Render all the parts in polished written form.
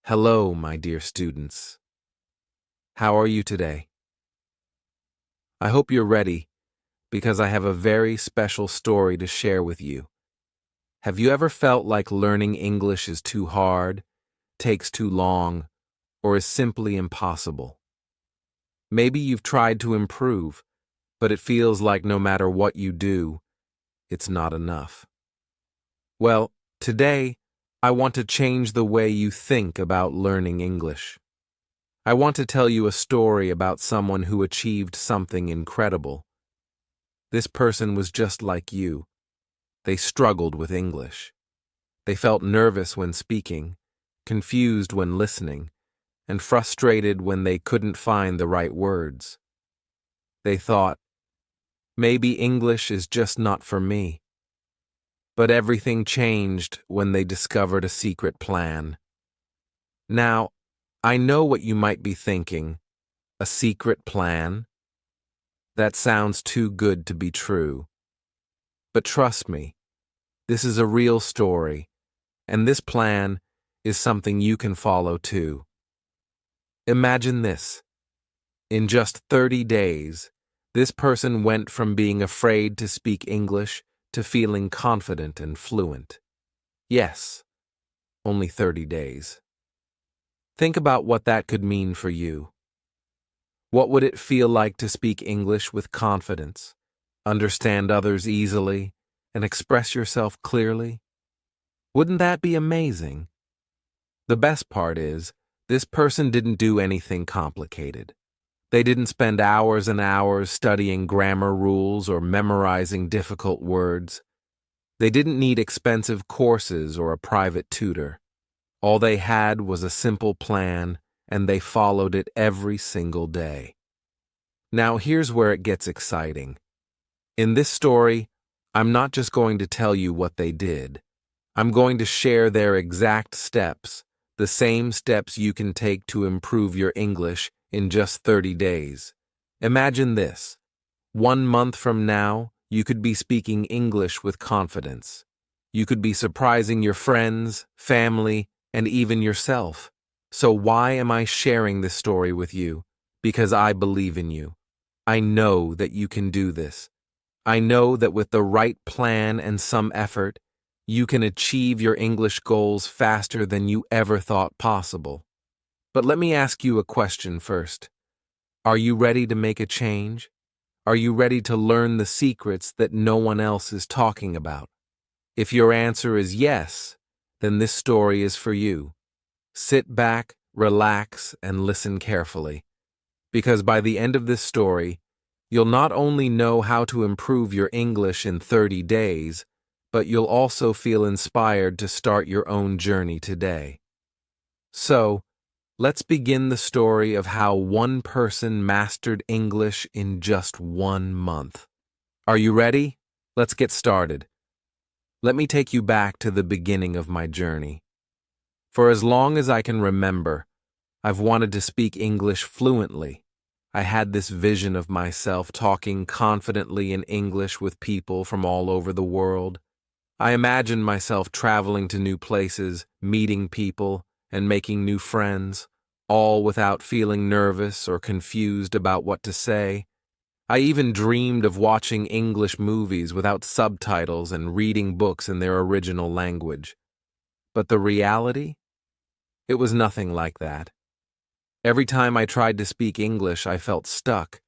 Hello, my dear students. How are you today? I hope you're ready because I have a very special story to share with you. Have you ever felt like learning English is too hard, takes too long, or is simply impossible? Maybe you've tried to improve, but it feels like no matter what you do, it's not enough. Well, today, I want to change the way you think about learning English. I want to tell you a story about someone who achieved something incredible. This person was just like you. They struggled with English. They felt nervous when speaking, confused when listening, and frustrated when they couldn't find the right words. They thought, maybe English is just not for me. But everything changed when they discovered a secret plan. Now, I know what you might be thinking. A secret plan? That sounds too good to be true. But trust me, this is a real story, and this plan is something you can follow too. Imagine this. In just 30 days, this person went from being afraid to speak English to feeling confident and fluent. Yes, only 30 days. Think about what that could mean for you. What would it feel like to speak English with confidence, understand others easily, and express yourself clearly? Wouldn't that be amazing? The best part is, this person didn't do anything complicated. They didn't spend hours and hours studying grammar rules or memorizing difficult words. They didn't need expensive courses or a private tutor. All they had was a simple plan, and they followed it every single day. Now here's where it gets exciting. In this story, I'm not just going to tell you what they did. I'm going to share their exact steps, the same steps you can take to improve your English in just 30 days. Imagine this. 1 month from now, you could be speaking English with confidence. You could be surprising your friends, family, and even yourself. So why am I sharing this story with you? Because I believe in you. I know that you can do this. I know that with the right plan and some effort, you can achieve your English goals faster than you ever thought possible. But let me ask you a question first. Are you ready to make a change? Are you ready to learn the secrets that no one else is talking about? If your answer is yes, then this story is for you. Sit back, relax, and listen carefully. Because by the end of this story, you'll not only know how to improve your English in 30 days, but you'll also feel inspired to start your own journey today. So, let's begin the story of how one person mastered English in just 1 month. Are you ready? Let's get started. Let me take you back to the beginning of my journey. For as long as I can remember, I've wanted to speak English fluently. I had this vision of myself talking confidently in English with people from all over the world. I imagined myself traveling to new places, meeting people, and making new friends, all without feeling nervous or confused about what to say. I even dreamed of watching English movies without subtitles and reading books in their original language. But the reality? It was nothing like that. Every time I tried to speak English, I felt stuck.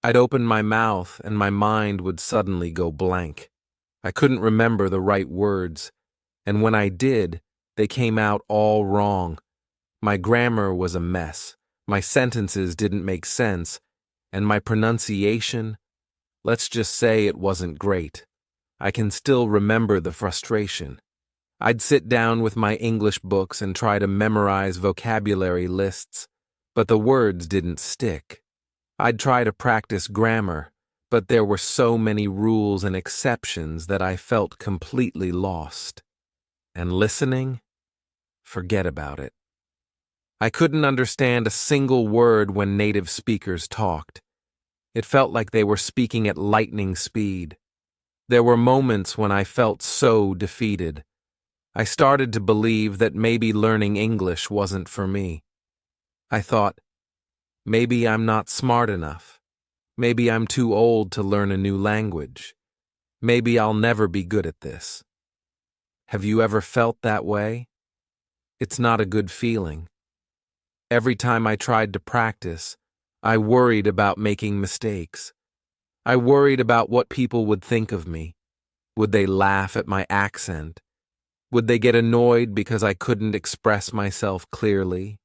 I'd open my mouth and my mind would suddenly go blank. I couldn't remember the right words, and when I did, they came out all wrong. My grammar was a mess, my sentences didn't make sense, and my pronunciation, let's just say it wasn't great. I can still remember the frustration. I'd sit down with my English books and try to memorize vocabulary lists, but the words didn't stick. I'd try to practice grammar, but there were so many rules and exceptions that I felt completely lost. And listening? Forget about it. I couldn't understand a single word when native speakers talked. It felt like they were speaking at lightning speed. There were moments when I felt so defeated. I started to believe that maybe learning English wasn't for me. I thought, maybe I'm not smart enough. Maybe I'm too old to learn a new language. Maybe I'll never be good at this. Have you ever felt that way? It's not a good feeling. Every time I tried to practice, I worried about making mistakes. I worried about what people would think of me. Would they laugh at my accent? Would they get annoyed because I couldn't express myself clearly?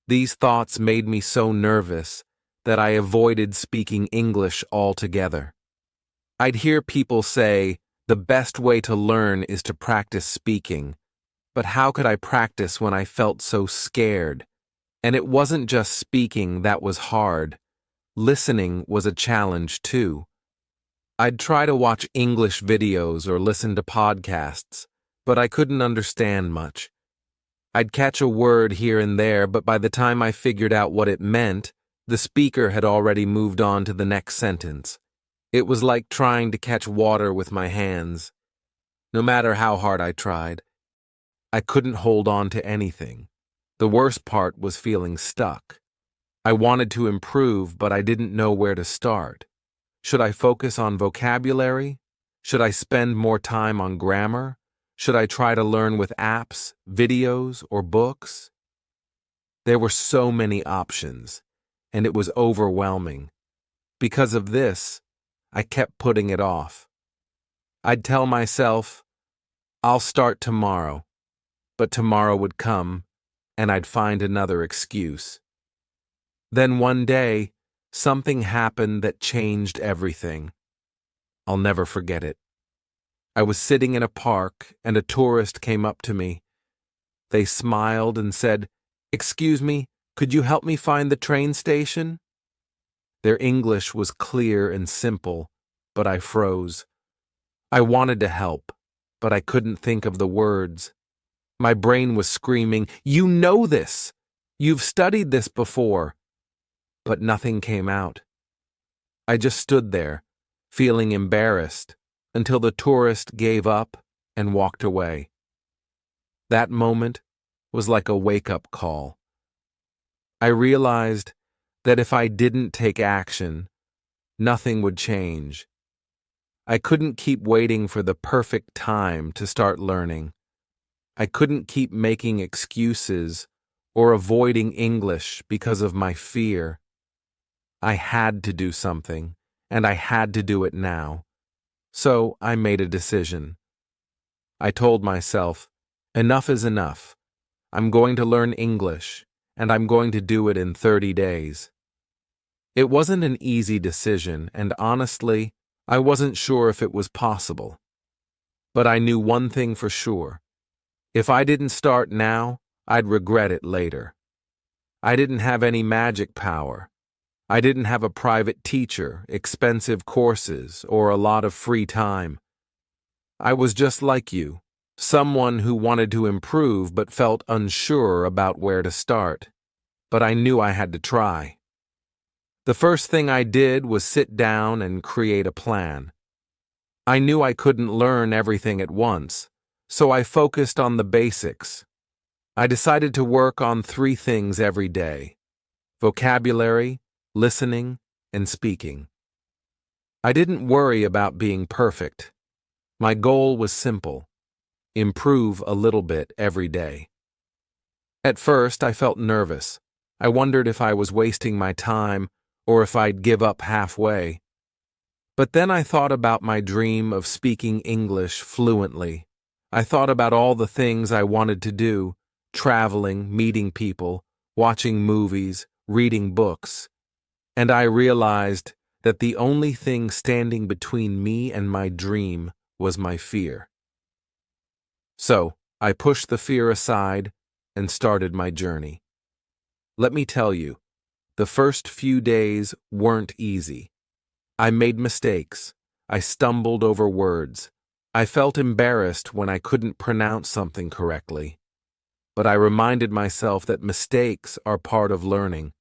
These thoughts made me so nervous that I avoided speaking English altogether. I'd hear people say, the best way to learn is to practice speaking, but how could I practice when I felt so scared? And it wasn't just speaking that was hard. Listening was a challenge too. I'd try to watch English videos or listen to podcasts, but I couldn't understand much. I'd catch a word here and there, but by the time I figured out what it meant, the speaker had already moved on to the next sentence. It was like trying to catch water with my hands. No matter how hard I tried, I couldn't hold on to anything. The worst part was feeling stuck. I wanted to improve, but I didn't know where to start. Should I focus on vocabulary? Should I spend more time on grammar? Should I try to learn with apps, videos, or books? There were so many options, and it was overwhelming. Because of this, I kept putting it off. I'd tell myself, I'll start tomorrow, but tomorrow would come, and I'd find another excuse. Then one day, something happened that changed everything. I'll never forget it. I was sitting in a park, and a tourist came up to me. They smiled and said, "Excuse me, could you help me find the train station?" Their English was clear and simple, but I froze. I wanted to help, but I couldn't think of the words. My brain was screaming, "You know this! You've studied this before!" But nothing came out. I just stood there, feeling embarrassed, until the tourist gave up and walked away. That moment was like a wake-up call. I realized that if I didn't take action, nothing would change. I couldn't keep waiting for the perfect time to start learning. I couldn't keep making excuses or avoiding English because of my fear. I had to do something, and I had to do it now. So I made a decision. I told myself, enough is enough. I'm going to learn English, and I'm going to do it in 30 days. It wasn't an easy decision, and honestly, I wasn't sure if it was possible. But I knew one thing for sure. If I didn't start now, I'd regret it later. I didn't have any magic power. I didn't have a private teacher, expensive courses, or a lot of free time. I was just like you, someone who wanted to improve but felt unsure about where to start. But I knew I had to try. The first thing I did was sit down and create a plan. I knew I couldn't learn everything at once, so I focused on the basics. I decided to work on 3 things every day: vocabulary, listening, and speaking. I didn't worry about being perfect. My goal was simple: improve a little bit every day. At first, I felt nervous. I wondered if I was wasting my time or if I'd give up halfway. But then I thought about my dream of speaking English fluently. I thought about all the things I wanted to do: traveling, meeting people, watching movies, reading books. And I realized that the only thing standing between me and my dream was my fear. So I pushed the fear aside and started my journey. Let me tell you, the first few days weren't easy. I made mistakes. I stumbled over words. I felt embarrassed when I couldn't pronounce something correctly. But I reminded myself that mistakes are part of learning.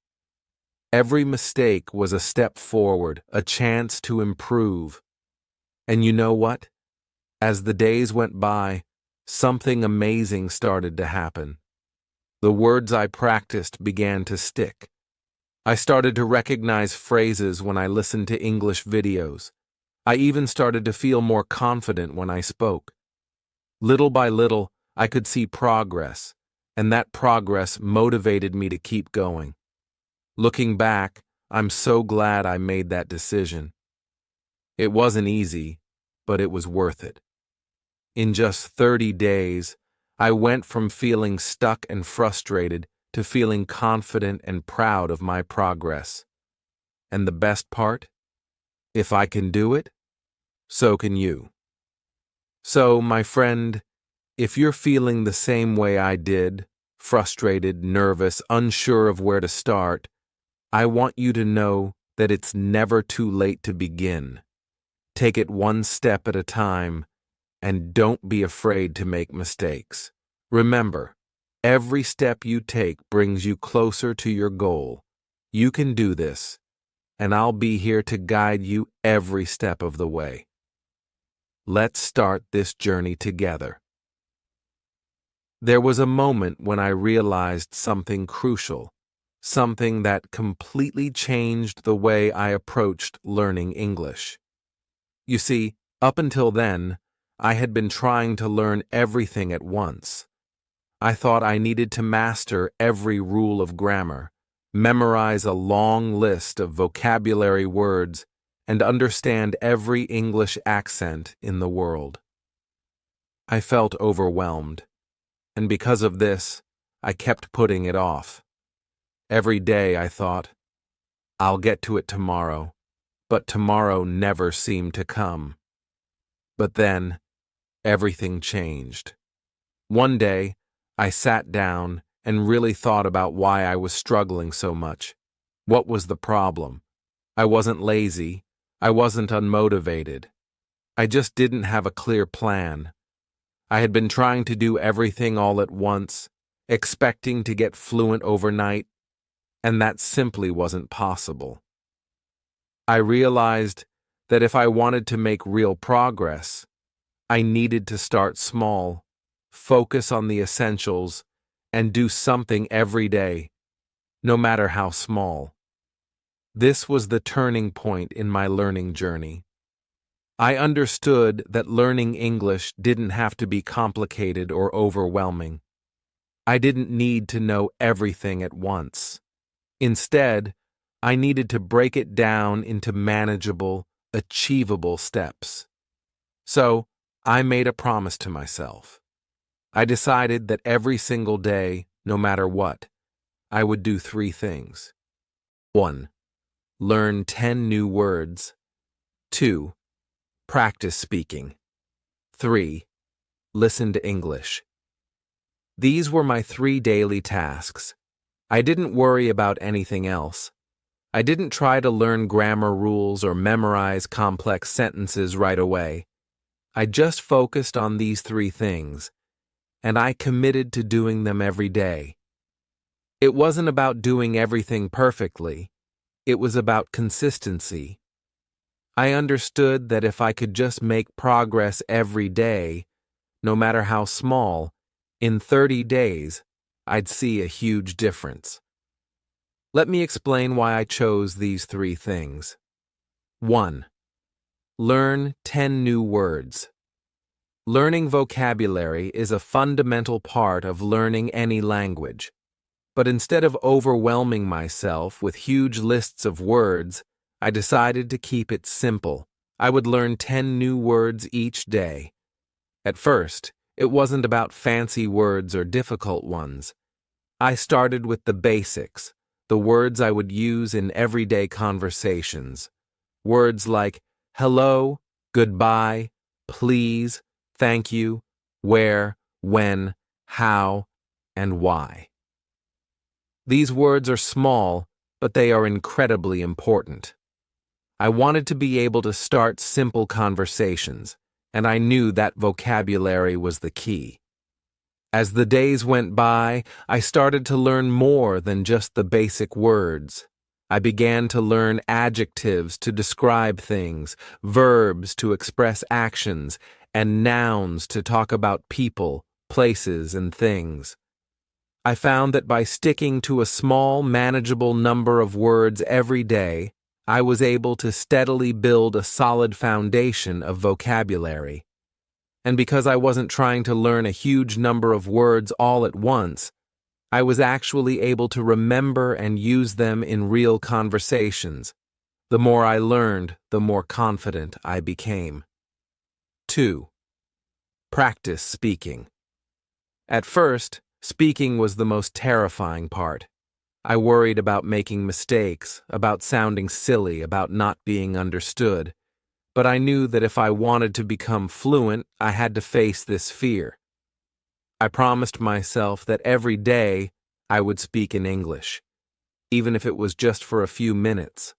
Every mistake was a step forward, a chance to improve. And you know what? As the days went by, something amazing started to happen. The words I practiced began to stick. I started to recognize phrases when I listened to English videos. I even started to feel more confident when I spoke. Little by little, I could see progress, and that progress motivated me to keep going. Looking back, I'm so glad I made that decision. It wasn't easy, but it was worth it. In just 30 days, I went from feeling stuck and frustrated to feeling confident and proud of my progress. And the best part? If I can do it, so can you. So, my friend, if you're feeling the same way I did, frustrated, nervous, unsure of where to start, I want you to know that it's never too late to begin. Take it one step at a time, and don't be afraid to make mistakes. Remember, every step you take brings you closer to your goal. You can do this, and I'll be here to guide you every step of the way. Let's start this journey together. There was a moment when I realized something crucial, something that completely changed the way I approached learning English. You see, up until then, I had been trying to learn everything at once. I thought I needed to master every rule of grammar, memorize a long list of vocabulary words, and understand every English accent in the world. I felt overwhelmed, and because of this, I kept putting it off. Every day I thought, I'll get to it tomorrow, but tomorrow never seemed to come. But then, everything changed. One day, I sat down and really thought about why I was struggling so much. What was the problem? I wasn't lazy. I wasn't unmotivated. I just didn't have a clear plan. I had been trying to do everything all at once, expecting to get fluent overnight, and that simply wasn't possible. I realized that if I wanted to make real progress, I needed to start small, focus on the essentials, and do something every day, no matter how small. This was the turning point in my learning journey. I understood that learning English didn't have to be complicated or overwhelming. I didn't need to know everything at once. Instead, I needed to break it down into manageable, achievable steps. So, I made a promise to myself. I decided that every single day, no matter what, I would do 3 things. 1. Learn 10 new words. 2. Practice speaking. 3. Listen to English. These were my 3 daily tasks. I didn't worry about anything else. I didn't try to learn grammar rules or memorize complex sentences right away. I just focused on these 3 things, and I committed to doing them every day. It wasn't about doing everything perfectly. It was about consistency. I understood that if I could just make progress every day, no matter how small, in 30 days, I'd see a huge difference. Let me explain why I chose these 3 things. 1. Learn 10 new words. Learning vocabulary is a fundamental part of learning any language. But instead of overwhelming myself with huge lists of words, I decided to keep it simple. I would learn 10 new words each day. At first, it wasn't about fancy words or difficult ones. I started with the basics, the words I would use in everyday conversations. Words like hello, goodbye, please, thank you, where, when, how, and why. These words are small, but they are incredibly important. I wanted to be able to start simple conversations, and I knew that vocabulary was the key. As the days went by, I started to learn more than just the basic words. I began to learn adjectives to describe things, verbs to express actions, and nouns to talk about people, places, and things. I found that by sticking to a small, manageable number of words every day, I was able to steadily build a solid foundation of vocabulary. And because I wasn't trying to learn a huge number of words all at once, I was actually able to remember and use them in real conversations. The more I learned, the more confident I became. 2. Practice speaking. At first, speaking was the most terrifying part. I worried about making mistakes, about sounding silly, about not being understood. But I knew that if I wanted to become fluent, I had to face this fear. I promised myself that every day I would speak in English, even if it was just for a few minutes.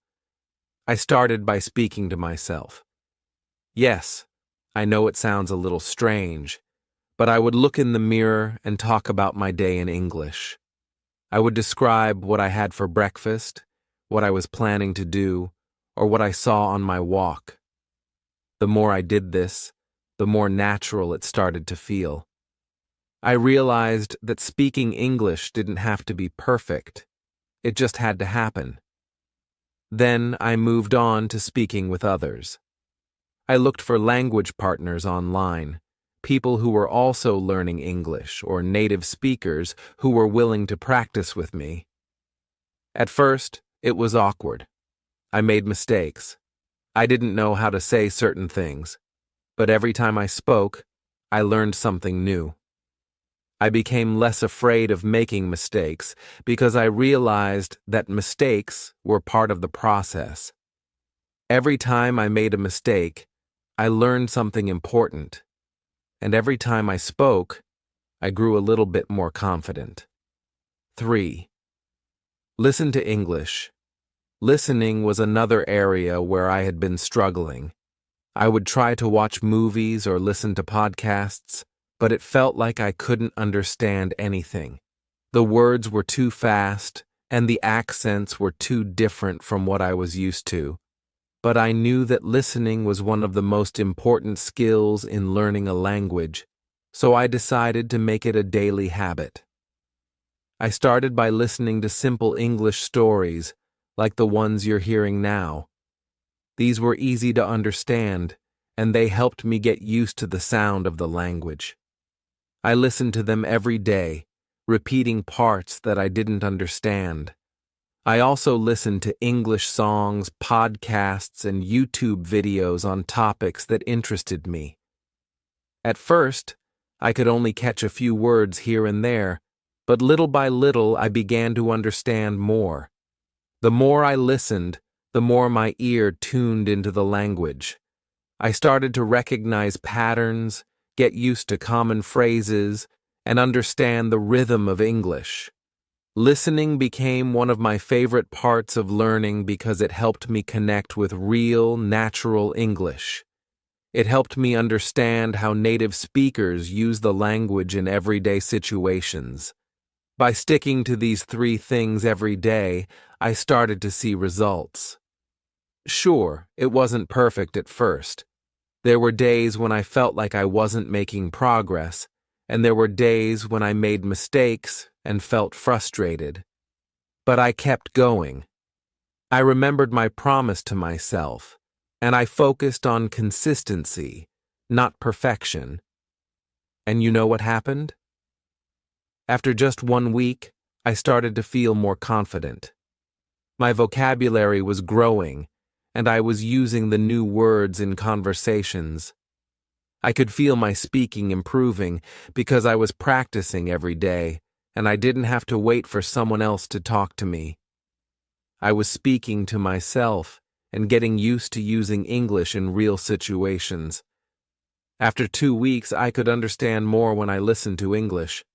I started by speaking to myself. Yes, I know it sounds a little strange, but I would look in the mirror and talk about my day in English. I would describe what I had for breakfast, what I was planning to do, or what I saw on my walk. The more I did this, the more natural it started to feel. I realized that speaking English didn't have to be perfect. It just had to happen. Then I moved on to speaking with others. I looked for language partners online, people who were also learning English or native speakers who were willing to practice with me. At first, it was awkward. I made mistakes. I didn't know how to say certain things, but every time I spoke, I learned something new. I became less afraid of making mistakes because I realized that mistakes were part of the process. Every time I made a mistake, I learned something important. And every time I spoke, I grew a little bit more confident. 3. Listen to English. Listening was another area where I had been struggling. I would try to watch movies or listen to podcasts, but it felt like I couldn't understand anything. The words were too fast, and the accents were too different from what I was used to. But I knew that listening was one of the most important skills in learning a language, so I decided to make it a daily habit. I started by listening to simple English stories, like the ones you're hearing now. These were easy to understand, and they helped me get used to the sound of the language. I listened to them every day, repeating parts that I didn't understand. I also listened to English songs, podcasts, and YouTube videos on topics that interested me. At first, I could only catch a few words here and there, but little by little I began to understand more. The more I listened, the more my ear tuned into the language. I started to recognize patterns, get used to common phrases, and understand the rhythm of English. Listening became one of my favorite parts of learning because it helped me connect with real, natural English. It helped me understand how native speakers use the language in everyday situations. By sticking to these 3 things every day, I started to see results. Sure, it wasn't perfect at first. There were days when I felt like I wasn't making progress, and there were days when I made mistakes and felt frustrated. But I kept going. I remembered my promise to myself, and I focused on consistency, not perfection. And you know what happened? After just 1 week, I started to feel more confident. My vocabulary was growing, and I was using the new words in conversations. I could feel my speaking improving because I was practicing every day, and I didn't have to wait for someone else to talk to me. I was speaking to myself and getting used to using English in real situations. After 2 weeks, I could understand more when I listened to English.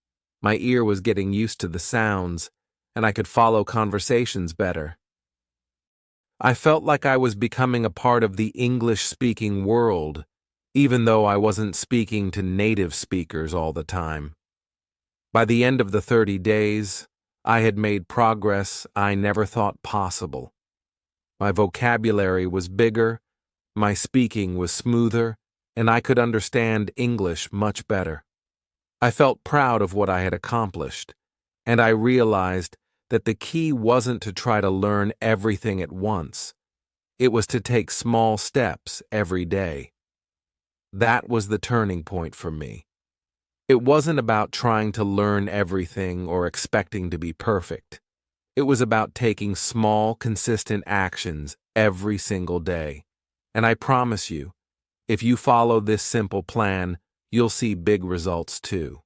My ear was getting used to the sounds, and I could follow conversations better. I felt like I was becoming a part of the English-speaking world, even though I wasn't speaking to native speakers all the time. By the end of the 30 days, I had made progress I never thought possible. My vocabulary was bigger, my speaking was smoother, and I could understand English much better. I felt proud of what I had accomplished, and I realized that the key wasn't to try to learn everything at once. It was to take small steps every day. That was the turning point for me. It wasn't about trying to learn everything or expecting to be perfect. It was about taking small, consistent actions every single day. And I promise you, if you follow this simple plan, you'll see big results too.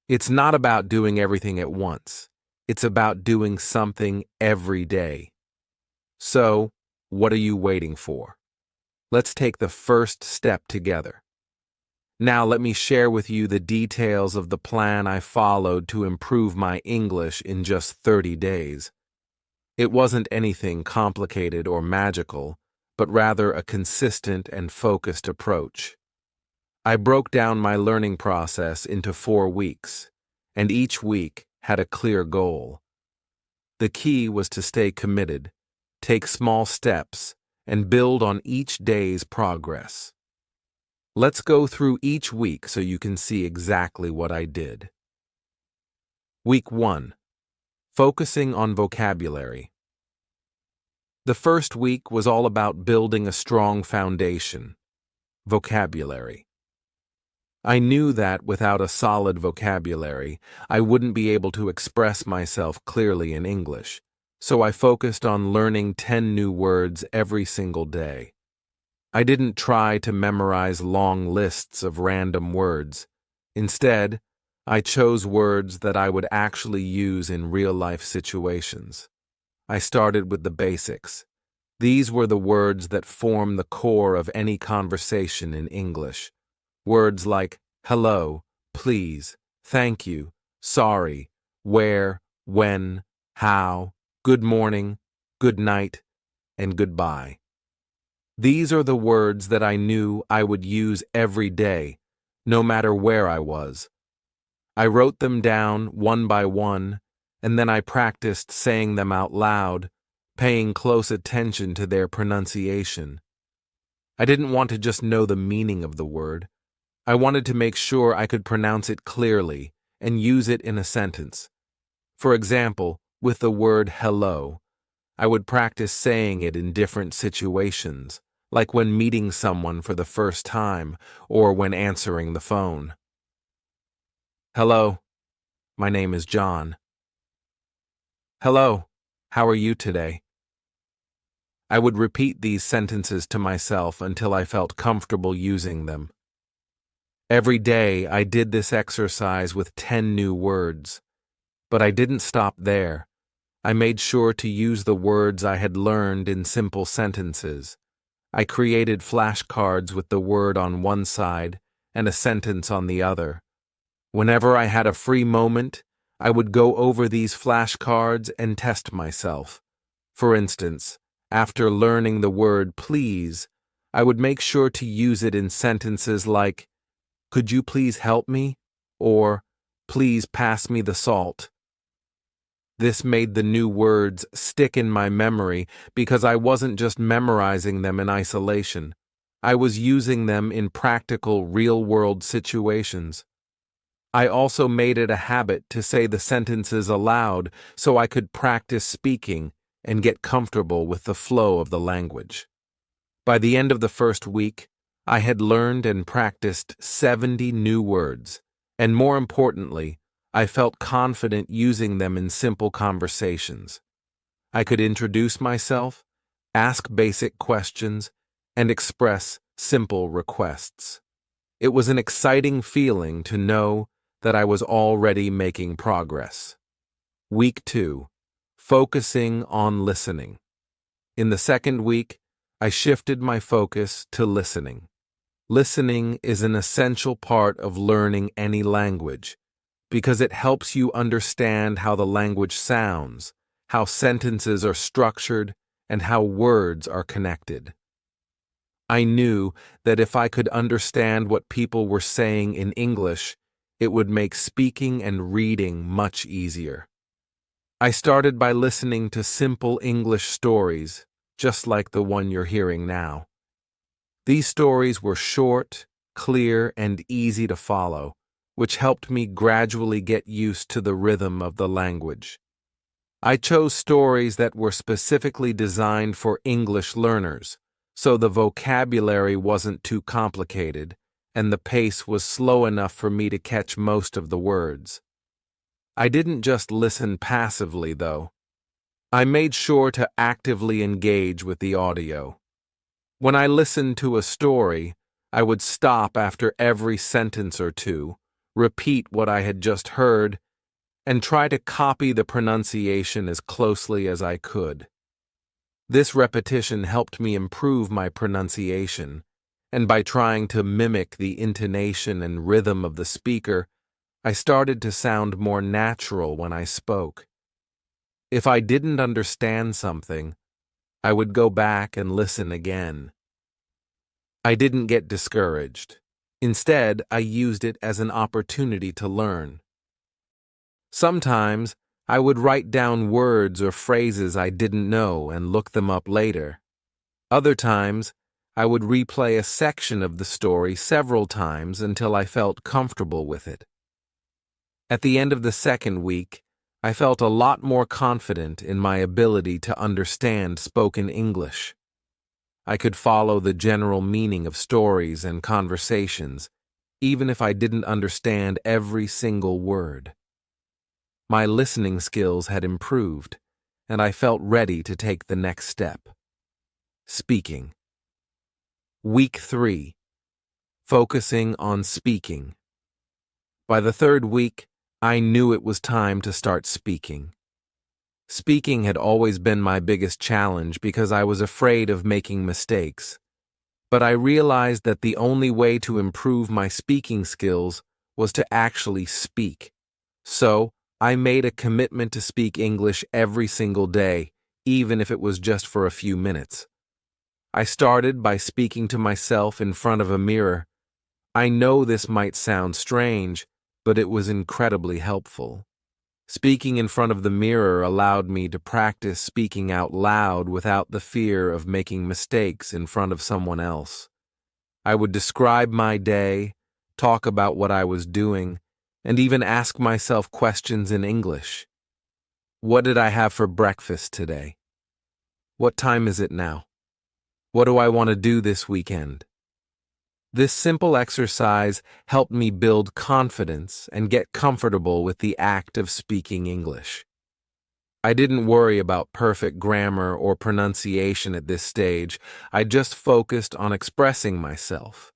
It's not about doing everything at once. It's about doing something every day. So, what are you waiting for? Let's take the first step together. Now let me share with you the details of the plan I followed to improve my English in just 30 days. It wasn't anything complicated or magical, but rather a consistent and focused approach. I broke down my learning process into 4 weeks, and each week had a clear goal. The key was to stay committed, take small steps, and build on each day's progress. Let's go through each week so you can see exactly what I did. Week 1. Focusing on vocabulary. The first week was all about building a strong foundation. Vocabulary. I knew that without a solid vocabulary, I wouldn't be able to express myself clearly in English, so I focused on learning 10 new words every single day. I didn't try to memorize long lists of random words. Instead, I chose words that I would actually use in real-life situations. I started with the basics. These were the words that form the core of any conversation in English. Words like hello, please, thank you, sorry, where, when, how, good morning, good night, and goodbye. These are the words that I knew I would use every day, no matter where I was. I wrote them down one by one, and then I practiced saying them out loud, paying close attention to their pronunciation. I didn't want to just know the meaning of the word. I wanted to make sure I could pronounce it clearly and use it in a sentence. For example, with the word hello, I would practice saying it in different situations, like when meeting someone for the first time or when answering the phone. Hello, my name is John. Hello, how are you today? I would repeat these sentences to myself until I felt comfortable using them. Every day I did this exercise with 10 new words, but I didn't stop there. I made sure to use the words I had learned in simple sentences. I created flashcards with the word on one side and a sentence on the other. Whenever I had a free moment, I would go over these flashcards and test myself. For instance, after learning the word please, I would make sure to use it in sentences like, "Could you please help me?" or "Please pass me the salt." This made the new words stick in my memory because I wasn't just memorizing them in isolation. I was using them in practical, real-world situations. I also made it a habit to say the sentences aloud so I could practice speaking and get comfortable with the flow of the language. By the end of the first week, I had learned and practiced 70 new words, and more importantly, I felt confident using them in simple conversations. I could introduce myself, ask basic questions, and express simple requests. It was an exciting feeling to know that I was already making progress. Week 2. Focusing on listening. In the second week, I shifted my focus to listening. Listening is an essential part of learning any language because it helps you understand how the language sounds, how sentences are structured, and how words are connected. I knew that if I could understand what people were saying in English, it would make speaking and reading much easier. I started by listening to simple English stories, just like the one you're hearing now. These stories were short, clear and easy to follow, which helped me gradually get used to the rhythm of the language. I chose stories that were specifically designed for English learners, so the vocabulary wasn't too complicated, and the pace was slow enough for me to catch most of the words. I didn't just listen passively, though. I made sure to actively engage with the audio. When I listened to a story, I would stop after every sentence or two, repeat what I had just heard, and try to copy the pronunciation as closely as I could. This repetition helped me improve my pronunciation, and by trying to mimic the intonation and rhythm of the speaker, I started to sound more natural when I spoke. If I didn't understand something, I would go back and listen again. I didn't get discouraged. Instead, I used it as an opportunity to learn. Sometimes, I would write down words or phrases I didn't know and look them up later. Other times, I would replay a section of the story several times until I felt comfortable with it. At the end of the second week, I felt a lot more confident in my ability to understand spoken English. I could follow the general meaning of stories and conversations, even if I didn't understand every single word. My listening skills had improved, and I felt ready to take the next step. Speaking. Week 3. Focusing on speaking. By the third week, I knew it was time to start speaking. Speaking had always been my biggest challenge because I was afraid of making mistakes. But I realized that the only way to improve my speaking skills was to actually speak. So, I made a commitment to speak English every single day, even if it was just for a few minutes. I started by speaking to myself in front of a mirror. I know this might sound strange, but it was incredibly helpful. Speaking in front of the mirror allowed me to practice speaking out loud without the fear of making mistakes in front of someone else. I would describe my day, talk about what I was doing, and even ask myself questions in English. What did I have for breakfast today? What time is it now? What do I want to do this weekend? This simple exercise helped me build confidence and get comfortable with the act of speaking English. I didn't worry about perfect grammar or pronunciation at this stage. I just focused on expressing myself.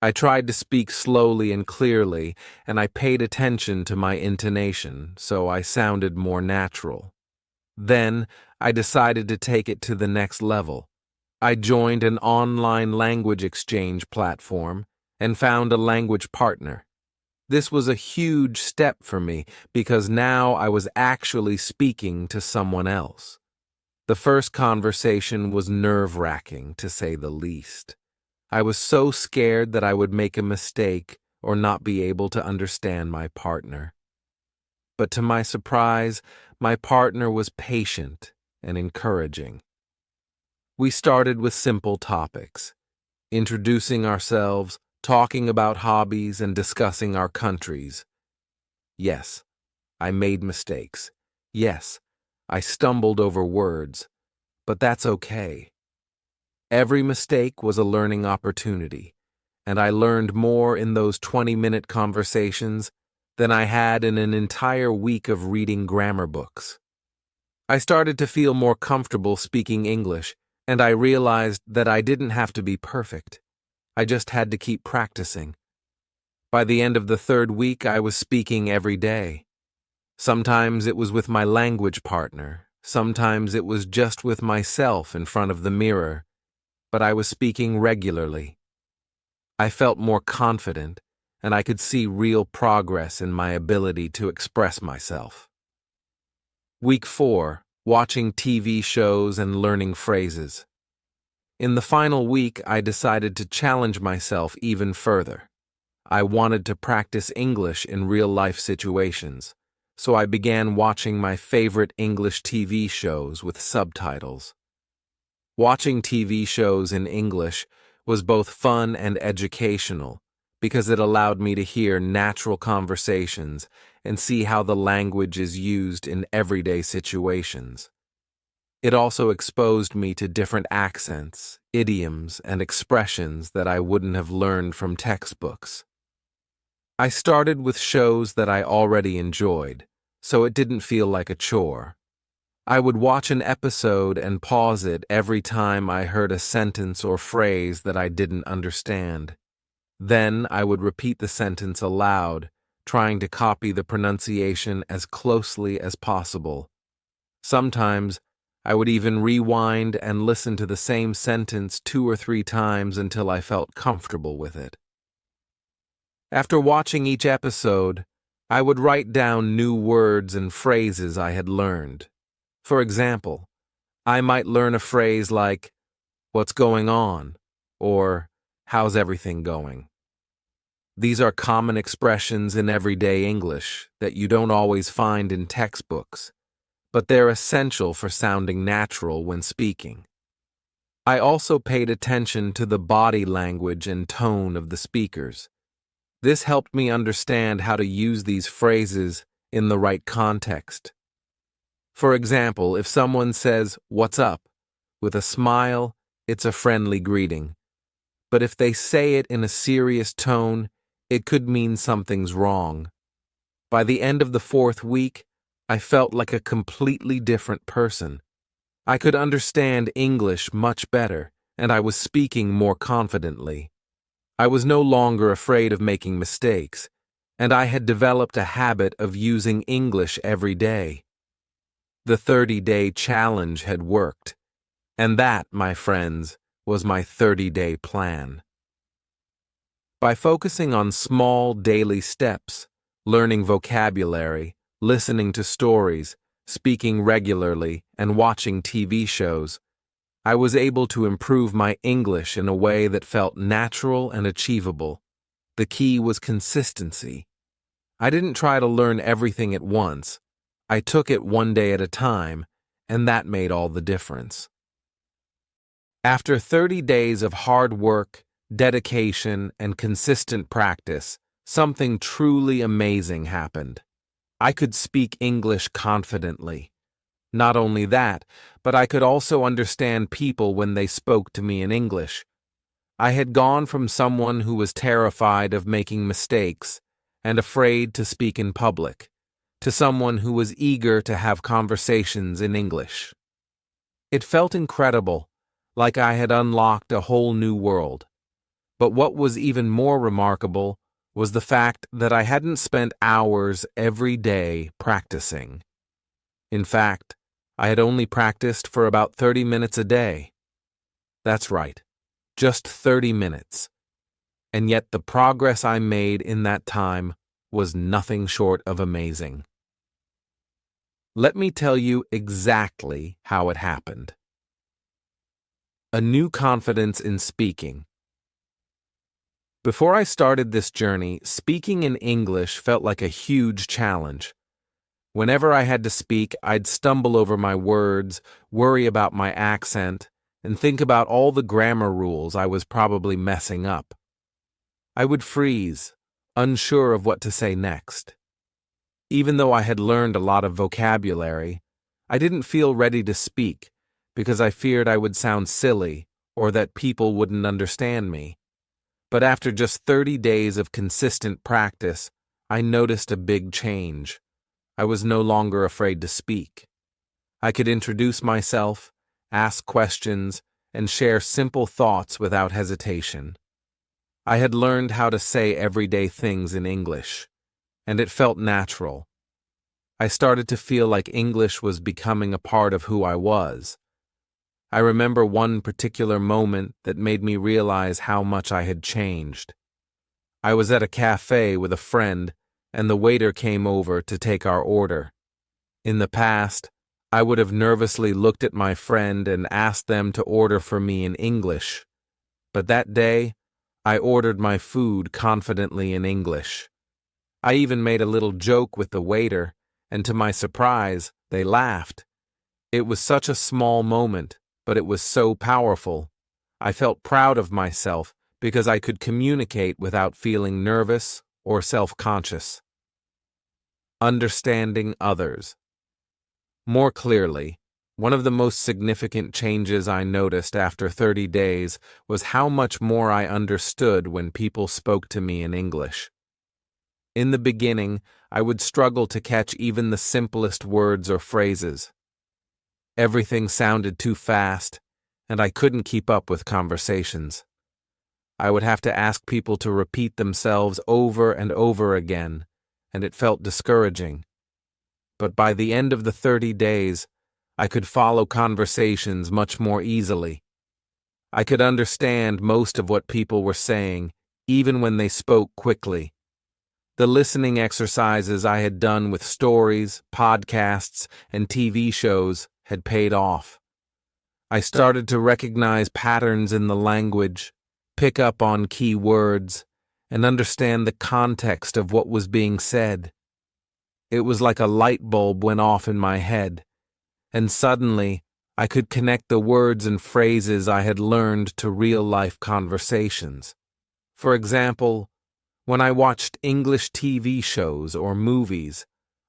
I tried to speak slowly and clearly, and I paid attention to my intonation, so I sounded more natural. Then, I decided to take it to the next level. I joined an online language exchange platform and found a language partner. This was a huge step for me because now I was actually speaking to someone else. The first conversation was nerve-wracking, to say the least. I was so scared that I would make a mistake or not be able to understand my partner. But to my surprise, my partner was patient and encouraging. We started with simple topics, introducing ourselves, talking about hobbies, and discussing our countries. Yes, I made mistakes. Yes, I stumbled over words, but that's okay. Every mistake was a learning opportunity, and I learned more in those 20-minute conversations than I had in an entire week of reading grammar books. I started to feel more comfortable speaking English, and I realized that I didn't have to be perfect. I just had to keep practicing. By the end of the third week, I was speaking every day. Sometimes it was with my language partner, sometimes it was just with myself in front of the mirror, but I was speaking regularly. I felt more confident, and I could see real progress in my ability to express myself. Week 4, watching TV shows and learning phrases. In the final week, I decided to challenge myself even further. I wanted to practice English in real-life situations, so I began watching my favorite English TV shows with subtitles. Watching TV shows in English was both fun and educational because it allowed me to hear natural conversations and see how the language is used in everyday situations. It also exposed me to different accents, idioms, and expressions that I wouldn't have learned from textbooks. I started with shows that I already enjoyed, so it didn't feel like a chore. I would watch an episode and pause it every time I heard a sentence or phrase that I didn't understand. Then I would repeat the sentence aloud, trying to copy the pronunciation as closely as possible. Sometimes, I would even rewind and listen to the same sentence 2 or 3 times until I felt comfortable with it. After watching each episode, I would write down new words and phrases I had learned. For example, I might learn a phrase like, "What's going on?" or "How's everything going?" These are common expressions in everyday English that you don't always find in textbooks, but they're essential for sounding natural when speaking. I also paid attention to the body language and tone of the speakers. This helped me understand how to use these phrases in the right context. For example, if someone says, "What's up?" with a smile, it's a friendly greeting. But if they say it in a serious tone, it could mean something's wrong. By the end of the 4th week, I felt like a completely different person. I could understand English much better, and I was speaking more confidently. I was no longer afraid of making mistakes, and I had developed a habit of using English every day. The 30-day challenge had worked, and that, my friends, was my 30-day plan. By focusing on small daily steps, learning vocabulary, listening to stories, speaking regularly, and watching TV shows, I was able to improve my English in a way that felt natural and achievable. The key was consistency. I didn't try to learn everything at once. I took it one day at a time, and that made all the difference. After 30 days of hard work, dedication, and consistent practice, something truly amazing happened. I could speak English confidently. Not only that, but I could also understand people when they spoke to me in English. I had gone from someone who was terrified of making mistakes and afraid to speak in public, to someone who was eager to have conversations in English. It felt incredible, like I had unlocked a whole new world. But what was even more remarkable was the fact that I hadn't spent hours every day practicing. In fact, I had only practiced for about 30 minutes a day. That's right, just 30 minutes. And yet the progress I made in that time was nothing short of amazing. Let me tell you exactly how it happened. A new confidence in speaking. Before I started this journey, speaking in English felt like a huge challenge. Whenever I had to speak, I'd stumble over my words, worry about my accent, and think about all the grammar rules I was probably messing up. I would freeze, unsure of what to say next. Even though I had learned a lot of vocabulary, I didn't feel ready to speak because I feared I would sound silly or that people wouldn't understand me. But after just 30 days of consistent practice, I noticed a big change. I was no longer afraid to speak. I could introduce myself, ask questions, and share simple thoughts without hesitation. I had learned how to say everyday things in English, and it felt natural. I started to feel like English was becoming a part of who I was. I remember one particular moment that made me realize how much I had changed. I was at a cafe with a friend, and the waiter came over to take our order. In the past, I would have nervously looked at my friend and asked them to order for me in English. But that day, I ordered my food confidently in English. I even made a little joke with the waiter, and to my surprise, they laughed. It was such a small moment, but it was so powerful. I felt proud of myself because I could communicate without feeling nervous or self-conscious. Understanding others. More clearly, one of the most significant changes I noticed after 30 days was how much more I understood when people spoke to me in English. In the beginning, I would struggle to catch even the simplest words or phrases. Everything sounded too fast, and I couldn't keep up with conversations. I would have to ask people to repeat themselves over and over again, and it felt discouraging. But by the end of the 30 days, I could follow conversations much more easily. I could understand most of what people were saying, even when they spoke quickly. The listening exercises I had done with stories, podcasts, and TV shows had paid off. I started to recognize patterns in the language, pick up on key words, and understand the context of what was being said. It was like a light bulb went off in my head, and suddenly I could connect the words and phrases I had learned to real-life conversations. For example, when I watched English TV shows or movies,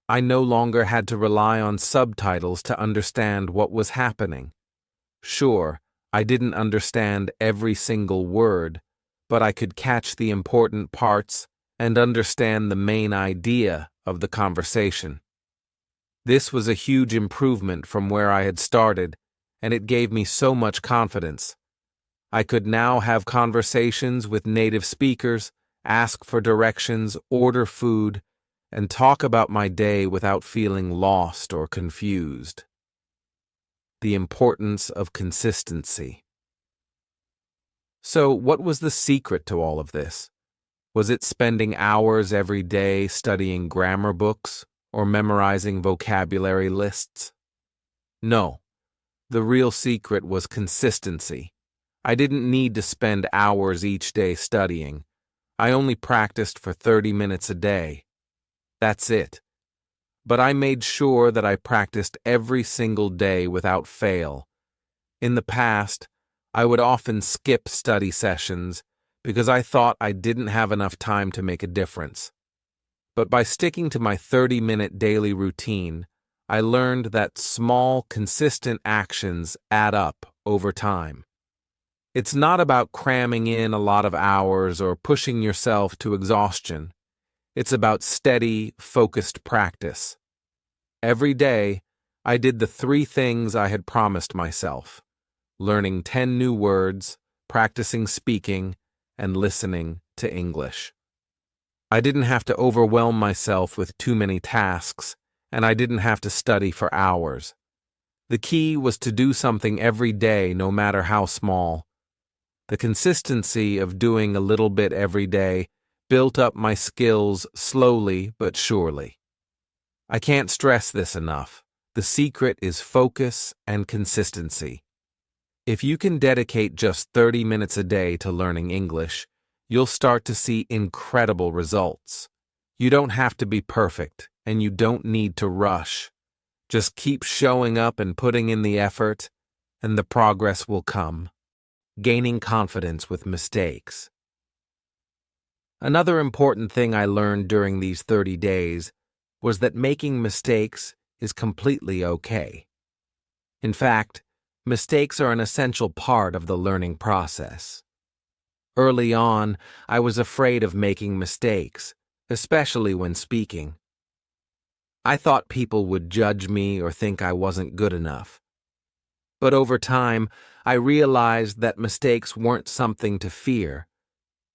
I no longer had to rely on subtitles to understand what was happening. Sure, I didn't understand every single word, but I could catch the important parts and understand the main idea of the conversation. This was a huge improvement from where I had started, and it gave me so much confidence. I could now have conversations with native speakers, ask for directions, order food, and talk about my day without feeling lost or confused. The importance of consistency. So, what was the secret to all of this? Was it spending hours every day studying grammar books or memorizing vocabulary lists? No. The real secret was consistency. I didn't need to spend hours each day studying. I only practiced for 30 minutes a day. That's it. But I made sure that I practiced every single day without fail. In the past, I would often skip study sessions because I thought I didn't have enough time to make a difference. But by sticking to my 30-minute daily routine, I learned that small, consistent actions add up over time. It's not about cramming in a lot of hours or pushing yourself to exhaustion. It's about steady, focused practice. Every day, I did the 3 things I had promised myself: learning 10 new words, practicing speaking, and listening to English. I didn't have to overwhelm myself with too many tasks, and I didn't have to study for hours. The key was to do something every day, no matter how small. The consistency of doing a little bit every day built up my skills slowly but surely. I can't stress this enough. The secret is focus and consistency. If you can dedicate just 30 minutes a day to learning English, you'll start to see incredible results. You don't have to be perfect, and you don't need to rush. Just keep showing up and putting in the effort, and the progress will come. Gaining confidence with mistakes. Another important thing I learned during these 30 days was that making mistakes is completely okay. In fact, mistakes are an essential part of the learning process. Early on, I was afraid of making mistakes, especially when speaking. I thought people would judge me or think I wasn't good enough. But over time, I realized that mistakes weren't something to fear.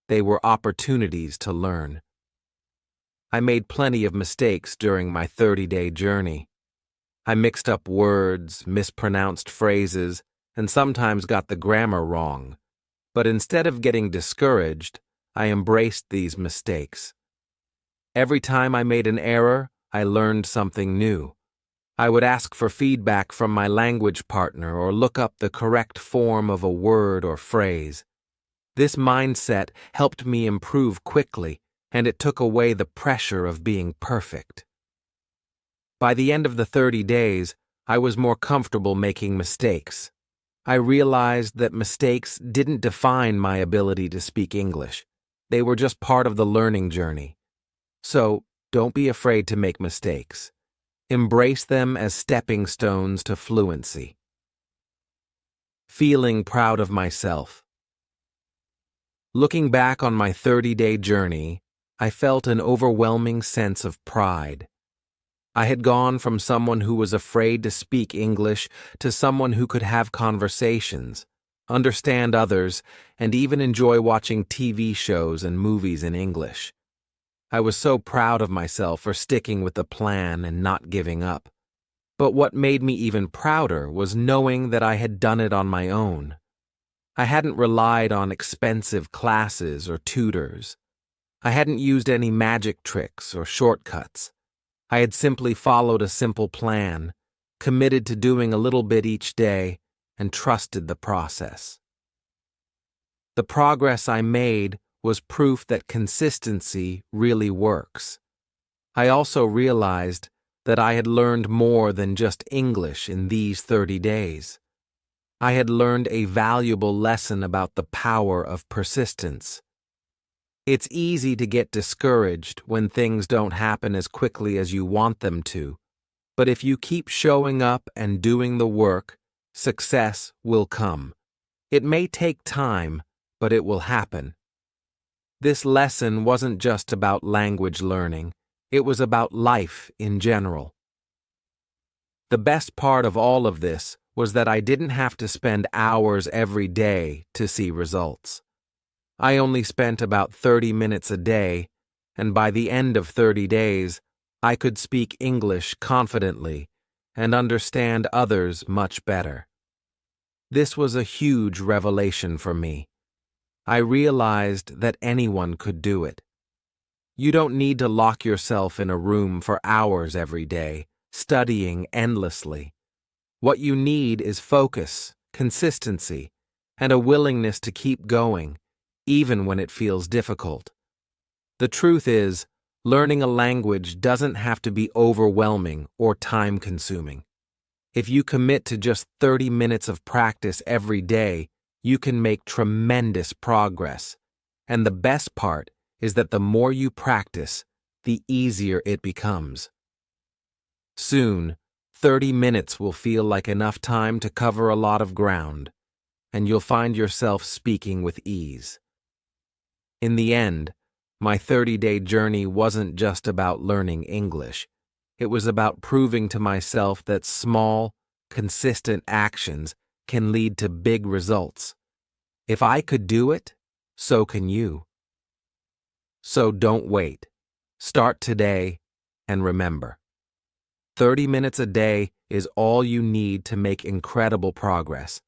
They were opportunities to learn. I made plenty of mistakes during my 30-day journey. I mixed up words, mispronounced phrases, and sometimes got the grammar wrong. But instead of getting discouraged, I embraced these mistakes. Every time I made an error, I learned something new. I would ask for feedback from my language partner or look up the correct form of a word or phrase. This mindset helped me improve quickly, and it took away the pressure of being perfect. By the end of the 30 days, I was more comfortable making mistakes. I realized that mistakes didn't define my ability to speak English. They were just part of the learning journey. So, don't be afraid to make mistakes. Embrace them as stepping stones to fluency. Feeling proud of myself. Looking back on my 30-day journey, I felt an overwhelming sense of pride. I had gone from someone who was afraid to speak English to someone who could have conversations, understand others, and even enjoy watching TV shows and movies in English. I was so proud of myself for sticking with the plan and not giving up. But what made me even prouder was knowing that I had done it on my own. I hadn't relied on expensive classes or tutors. I hadn't used any magic tricks or shortcuts. I had simply followed a simple plan, committed to doing a little bit each day, and trusted the process. The progress I made was proof that consistency really works. I also realized that I had learned more than just English in these 30 days. I had learned a valuable lesson about the power of persistence. It's easy to get discouraged when things don't happen as quickly as you want them to, but if you keep showing up and doing the work, success will come. It may take time, but it will happen. This lesson wasn't just about language learning, it was about life in general. The best part of all of this was that I didn't have to spend hours every day to see results. I only spent about 30 minutes a day, and by the end of 30 days, I could speak English confidently and understand others much better. This was a huge revelation for me. I realized that anyone could do it. You don't need to lock yourself in a room for hours every day, studying endlessly. What you need is focus, consistency, and a willingness to keep going, even when it feels difficult. The truth is, learning a language doesn't have to be overwhelming or time-consuming. If you commit to just 30 minutes of practice every day, you can make tremendous progress. And the best part is that the more you practice, the easier it becomes. Soon, 30 minutes will feel like enough time to cover a lot of ground, and you'll find yourself speaking with ease. In the end, my 30-day journey wasn't just about learning English. It was about proving to myself that small, consistent actions can lead to big results. If I could do it, so can you. So don't wait. Start today, and remember, 30 minutes a day is all you need to make incredible progress.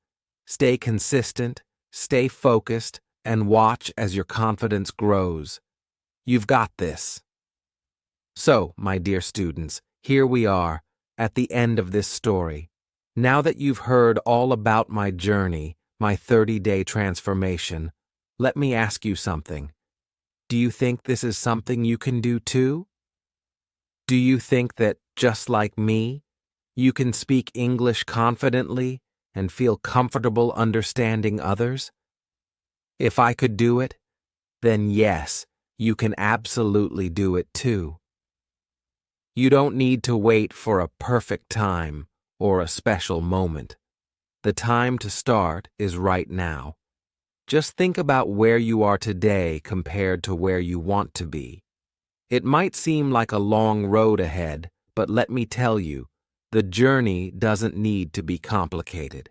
Stay consistent, stay focused, and watch as your confidence grows. You've got this. So, my dear students, here we are, at the end of this story. Now that you've heard all about my journey, my 30-day transformation, let me ask you something. Do you think this is something you can do too? Do you think that, just like me, you can speak English confidently and feel comfortable understanding others? If I could do it, then yes, you can absolutely do it too. You don't need to wait for a perfect time or a special moment. The time to start is right now. Just think about where you are today compared to where you want to be. It might seem like a long road ahead, but let me tell you, the journey doesn't need to be complicated.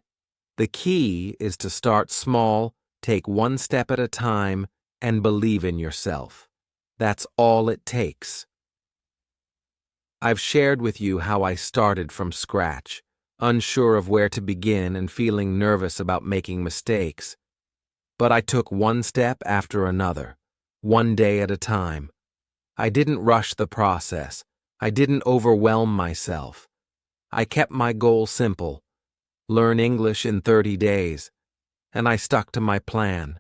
The key is to start small, take one step at a time, and believe in yourself. That's all it takes. I've shared with you how I started from scratch, unsure of where to begin and feeling nervous about making mistakes. But I took one step after another, one day at a time. I didn't rush the process. I didn't overwhelm myself. I kept my goal simple: learn English in 30 days, and I stuck to my plan.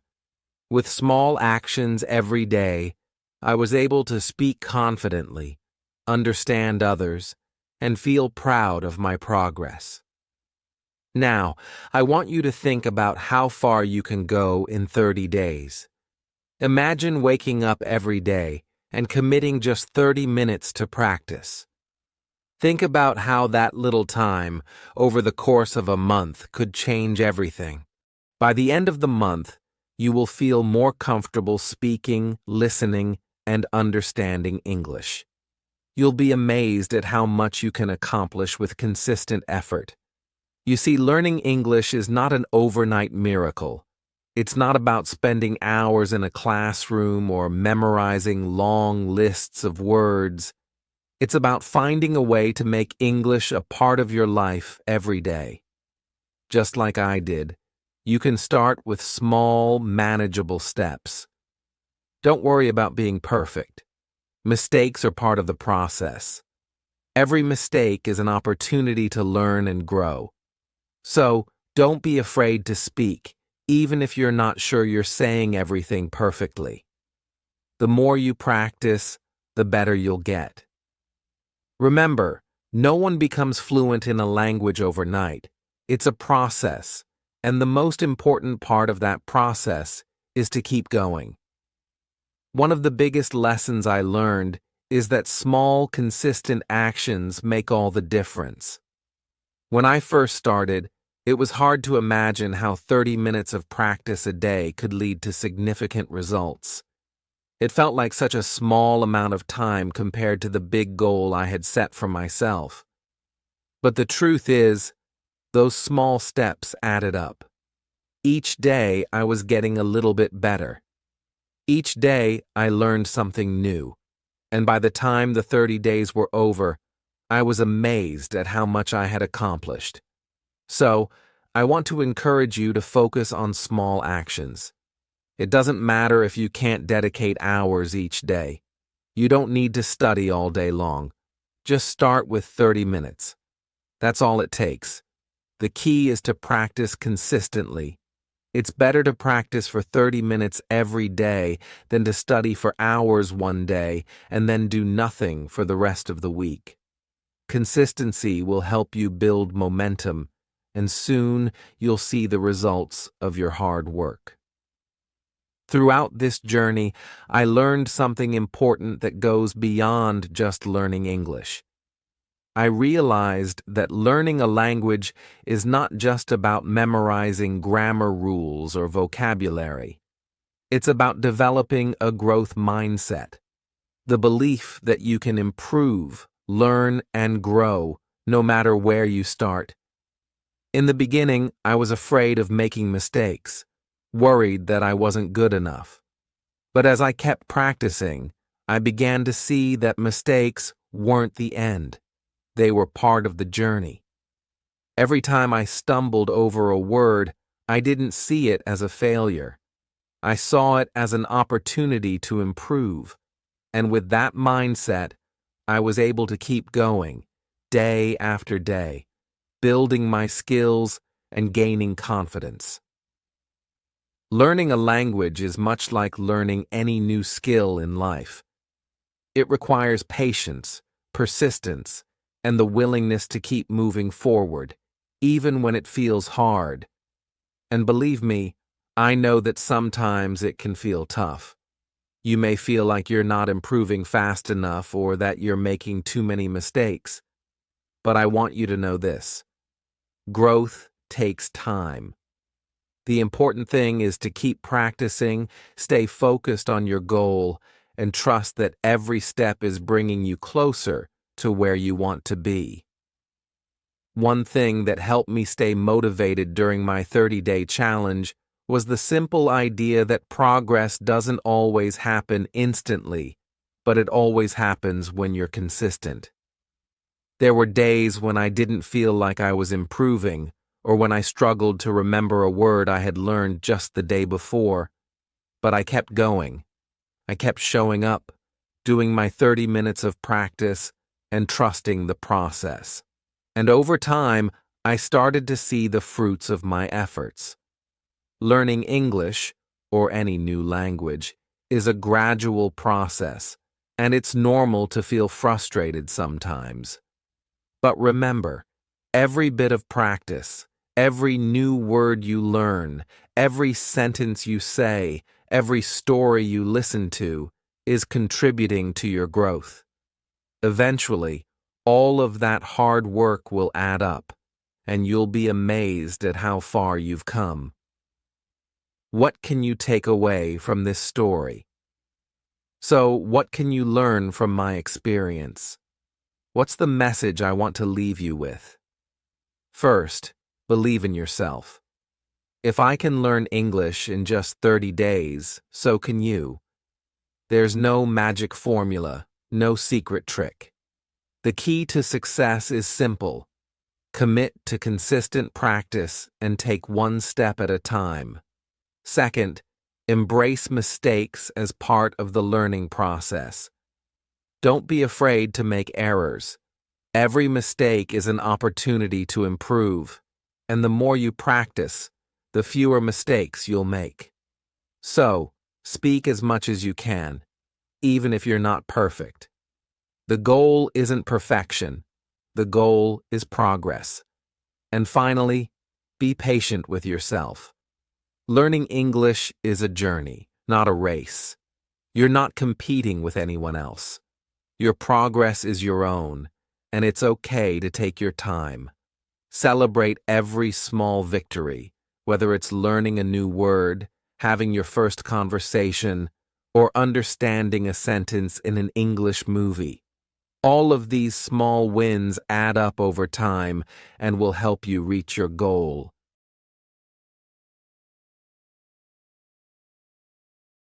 With small actions every day, I was able to speak confidently, understand others, and feel proud of my progress. Now, I want you to think about how far you can go in 30 days. Imagine waking up every day and committing just 30 minutes to practice. Think about how that little time, over the course of a month, could change everything. By the end of the month, you will feel more comfortable speaking, listening, and understanding English. You'll be amazed at how much you can accomplish with consistent effort. You see, learning English is not an overnight miracle. It's not about spending hours in a classroom or memorizing long lists of words. It's about finding a way to make English a part of your life every day. Just like I did, you can start with small, manageable steps. Don't worry about being perfect. Mistakes are part of the process. Every mistake is an opportunity to learn and grow. So, don't be afraid to speak, even if you're not sure you're saying everything perfectly. The more you practice, the better you'll get. Remember, no one becomes fluent in a language overnight. It's a process, and the most important part of that process is to keep going. One of the biggest lessons I learned is that small, consistent actions make all the difference. When I first started, it was hard to imagine how 30 minutes of practice a day could lead to significant results. It felt like such a small amount of time compared to the big goal I had set for myself. But the truth is, those small steps added up. Each day I was getting a little bit better. Each day I learned something new, and by the time the 30 days were over, I was amazed at how much I had accomplished. So, I want to encourage you to focus on small actions. It doesn't matter if you can't dedicate hours each day. You don't need to study all day long. Just start with 30 minutes. That's all it takes. The key is to practice consistently. It's better to practice for 30 minutes every day than to study for hours one day and then do nothing for the rest of the week. Consistency will help you build momentum, and soon you'll see the results of your hard work. Throughout this journey, I learned something important that goes beyond just learning English. I realized that learning a language is not just about memorizing grammar rules or vocabulary. It's about developing a growth mindset, the belief that you can improve, learn, and grow no matter where you start. In the beginning, I was afraid of making mistakes, worried that I wasn't good enough. But as I kept practicing, I began to see that mistakes weren't the end. They were part of the journey. Every time I stumbled over a word, I didn't see it as a failure. I saw it as an opportunity to improve. And with that mindset, I was able to keep going, day after day, building my skills and gaining confidence. Learning a language is much like learning any new skill in life. It requires patience, persistence, and the willingness to keep moving forward, even when it feels hard. And believe me, I know that sometimes it can feel tough. You may feel like you're not improving fast enough or that you're making too many mistakes. But I want you to know this: growth takes time. The important thing is to keep practicing, stay focused on your goal, and trust that every step is bringing you closer to where you want to be. One thing that helped me stay motivated during my 30-day challenge was the simple idea that progress doesn't always happen instantly, but it always happens when you're consistent. There were days when I didn't feel like I was improving, or when I struggled to remember a word I had learned just the day before, but I kept going. I kept showing up, doing my 30 minutes of practice, and trusting the process. And over time, I started to see the fruits of my efforts. Learning English, or any new language, is a gradual process, and it's normal to feel frustrated sometimes. But remember, every bit of practice, Every new word you learn, every sentence you say, every story you listen to is contributing to your growth. Eventually, all of that hard work will add up, and you'll be amazed at how far you've come. What can you take away from this story? So, what can you learn from my experience? What's the message I want to leave you with? First, believe in yourself. If I can learn English in just 30 days, so can you. There's no magic formula, no secret trick. The key to success is simple. Commit to consistent practice and take one step at a time. Second, embrace mistakes as part of the learning process. Don't be afraid to make errors. Every mistake is an opportunity to improve, and the more you practice, the fewer mistakes you'll make. So, speak as much as you can, even if you're not perfect. The goal isn't perfection. The goal is progress. And finally, be patient with yourself. Learning English is a journey, not a race. You're not competing with anyone else. Your progress is your own, and it's okay to take your time. Celebrate every small victory, whether it's learning a new word, having your first conversation, or understanding a sentence in an English movie. All of these small wins add up over time and will help you reach your goal.